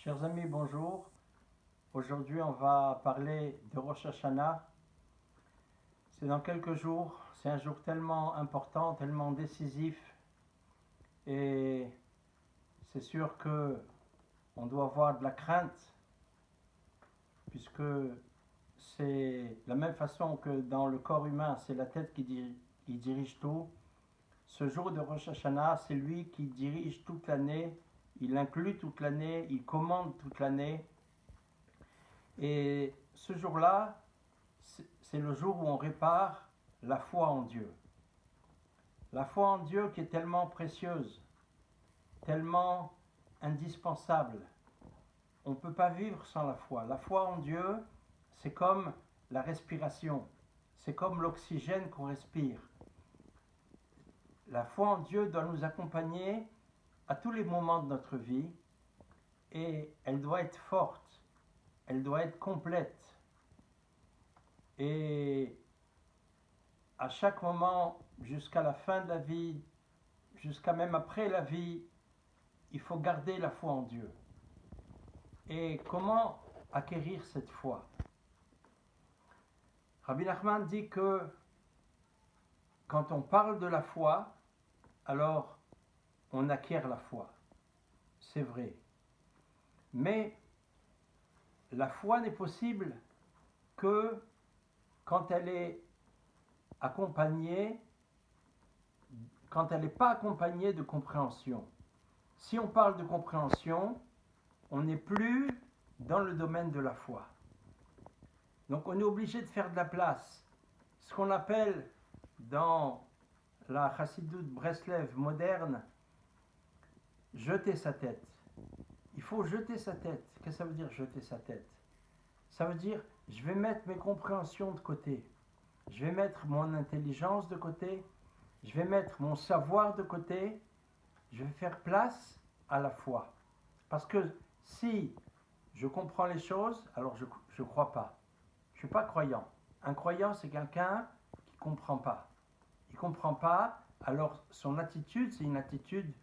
Chers amis, bonjour. Aujourd'hui, on va parler de Rosh Hashanah. C'est dans quelques jours. C'est un jour tellement important, tellement décisif. Et c'est sûr que on doit avoir de la crainte, puisque c'est la même façon que dans le corps humain, c'est la tête qui dirige tout. Ce jour de Rosh Hashanah, c'est lui qui dirige toute l'année. Il inclut toute l'année, il commande toute l'année. Et ce jour-là, c'est le jour où on répare la foi en Dieu. La foi en Dieu qui est tellement précieuse, tellement indispensable. On ne peut pas vivre sans la foi. La foi en Dieu, c'est comme la respiration. C'est comme l'oxygène qu'on respire. La foi en Dieu doit nous accompagner à tous les moments de notre vie et elle doit être forte, elle doit être complète. Et à chaque moment, jusqu'à la fin de la vie, jusqu'à même après la vie, il faut garder la foi en Dieu. Et comment acquérir cette foi? Rabbi Nachman dit que quand on parle de la foi, alors on acquiert la foi. C'est vrai. Mais la foi n'est possible que quand elle est accompagnée, quand elle n'est pas accompagnée de compréhension. Si on parle de compréhension, on n'est plus dans le domaine de la foi. Donc on est obligé de faire de la place. Ce qu'on appelle dans la Chassidoute Breslev moderne, jeter sa tête. Il faut jeter sa tête. Qu'est-ce que ça veut dire jeter sa tête? Ça veut dire je vais mettre mes compréhensions de côté. Je vais mettre mon intelligence de côté. Je vais mettre mon savoir de côté. Je vais faire place à la foi. Parce que si je comprends les choses, alors je ne crois pas. Je ne suis pas croyant. Un croyant, c'est quelqu'un qui ne comprend pas. Il ne comprend pas, alors son attitude, c'est une attitude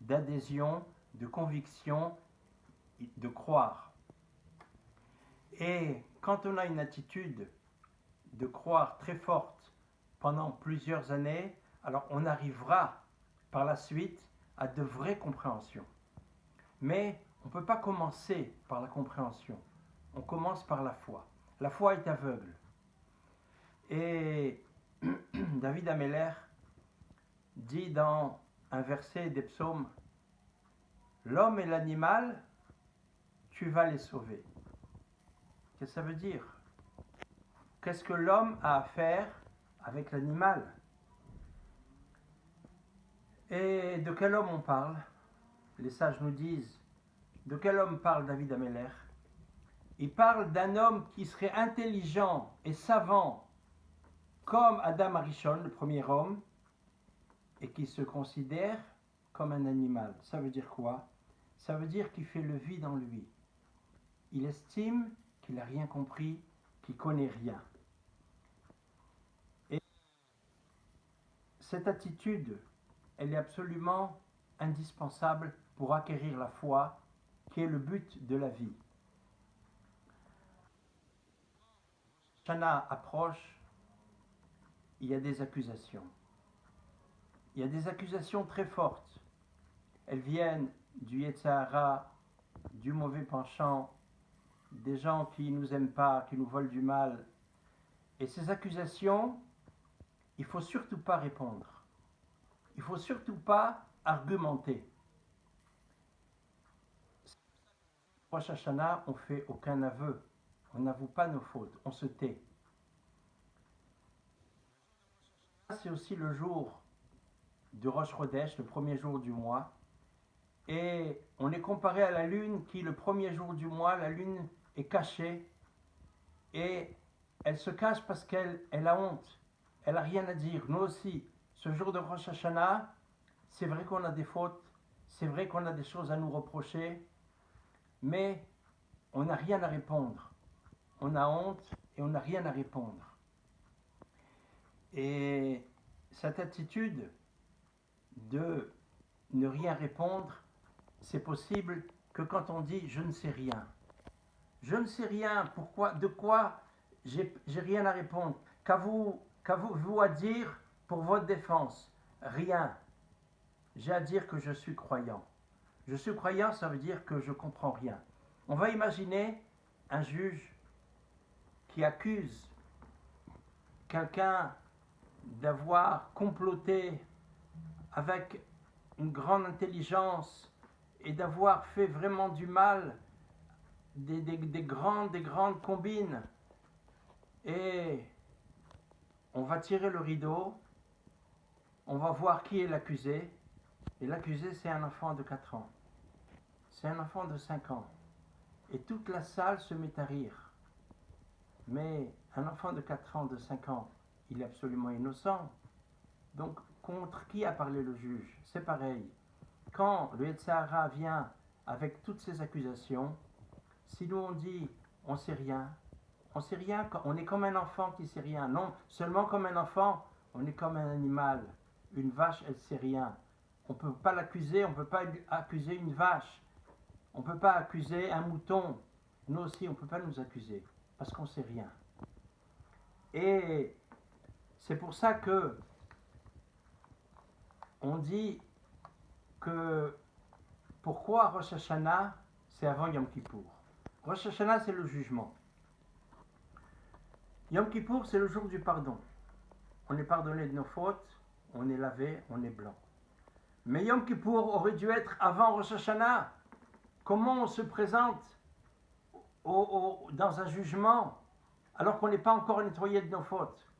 d'adhésion, de conviction, de croire. Et quand on a une attitude de croire très forte pendant plusieurs années, alors on arrivera par la suite à de vraies compréhensions. Mais on ne peut pas commencer par la compréhension. On commence par la foi. La foi est aveugle. Et David Ameller dit dans un verset des psaumes, l'homme et l'animal, tu vas les sauver. Qu'est-ce que ça veut dire? Qu'est-ce que l'homme a à faire avec l'animal? Et de quel homme on parle? Les sages nous disent, de quel homme parle David Ameller? Il parle d'un homme qui serait intelligent et savant comme Adam Arishon, le premier homme, et qui se considère comme un animal. Ça veut dire quoi? Ça veut dire qu'il fait le vide en lui. Il estime qu'il n'a rien compris, qu'il ne connaît rien. Et cette attitude, elle est absolument indispensable pour acquérir la foi, qui est le but de la vie. Shana approche, il y a des accusations. Il y a des accusations très fortes. Elles viennent du Yetzer Hara, du mauvais penchant, des gens qui ne nous aiment pas, qui nous veulent du mal. Et ces accusations, il ne faut surtout pas répondre. Il ne faut surtout pas argumenter. Rosh Hashanah, on ne fait aucun aveu. On n'avoue pas nos fautes, on se tait. C'est aussi le jour de Rosh Chodesh, le premier jour du mois. Et on est comparé à la lune qui, le premier jour du mois, la lune est cachée. Et elle se cache parce qu'elle a honte. Elle n'a rien à dire. Nous aussi, ce jour de Rosh Hashanah, c'est vrai qu'on a des fautes. C'est vrai qu'on a des choses à nous reprocher. Mais on n'a rien à répondre. On a honte et on n'a rien à répondre. Et cette attitude de ne rien répondre, c'est possible que quand on dit je ne sais rien. Je ne sais rien, pourquoi, de quoi, j'ai rien à répondre. Qu'avez-vous à dire pour votre défense? Rien. J'ai à dire que je suis croyant. Je suis croyant, ça veut dire que je ne comprends rien. On va imaginer un juge qui accuse quelqu'un d'avoir comploté avec une grande intelligence et d'avoir fait vraiment du mal, des grandes combines. Et on va tirer le rideau, on va voir qui est l'accusé. Et l'accusé, c'est un enfant de 4 ans. C'est un enfant de 5 ans. Et toute la salle se met à rire. Mais un enfant de 4 ans, de 5 ans, il est absolument innocent. Donc, contre qui a parlé le juge? C'est pareil. Quand le Yetzer Hara vient avec toutes ces accusations, si nous on dit on sait rien, on est comme un enfant qui sait rien. Non, seulement comme un enfant, on est comme un animal. Une vache, elle sait rien. On ne peut pas l'accuser, on ne peut pas accuser une vache. On ne peut pas accuser un mouton. Nous aussi, on ne peut pas nous accuser, parce qu'on ne sait rien. Et c'est pour ça que on dit que pourquoi Rosh Hashanah, c'est avant Yom Kippour. Rosh Hashanah, c'est le jugement. Yom Kippour, c'est le jour du pardon. On est pardonné de nos fautes, on est lavé, on est blanc. Mais Yom Kippour aurait dû être avant Rosh Hashanah. Comment on se présente dans un jugement alors qu'on n'est pas encore nettoyé de nos fautes?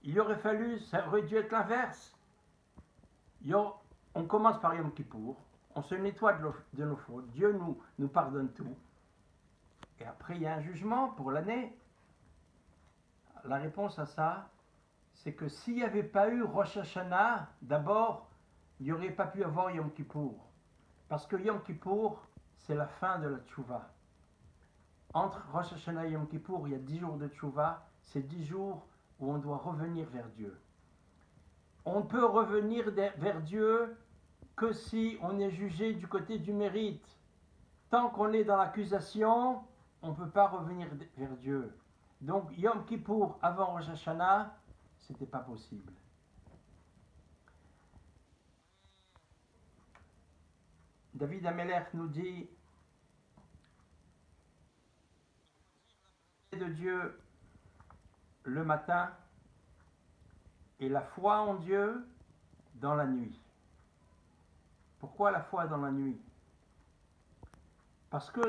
Il aurait fallu, ça aurait dû être l'inverse. On commence par Yom Kippour, on se nettoie de nos fautes, Dieu nous pardonne tout. Et après, il y a un jugement pour l'année. La réponse à ça, c'est que s'il n'y avait pas eu Rosh Hashanah, d'abord, il n'y aurait pas pu avoir Yom Kippour. Parce que Yom Kippour, c'est la fin de la tchouva. Entre Rosh Hashanah et Yom Kippour, il y a 10 jours de tchouva. C'est 10 jours où on doit revenir vers Dieu. On peut revenir vers Dieu que si on est jugé du côté du mérite. Tant qu'on est dans l'accusation, on ne peut pas revenir vers Dieu. Donc Yom Kippour avant Rosh Hashanah, c'était pas possible. David Amelech nous dit de Dieu le matin et la foi en Dieu dans la nuit. Pourquoi la foi dans la nuit? Parce que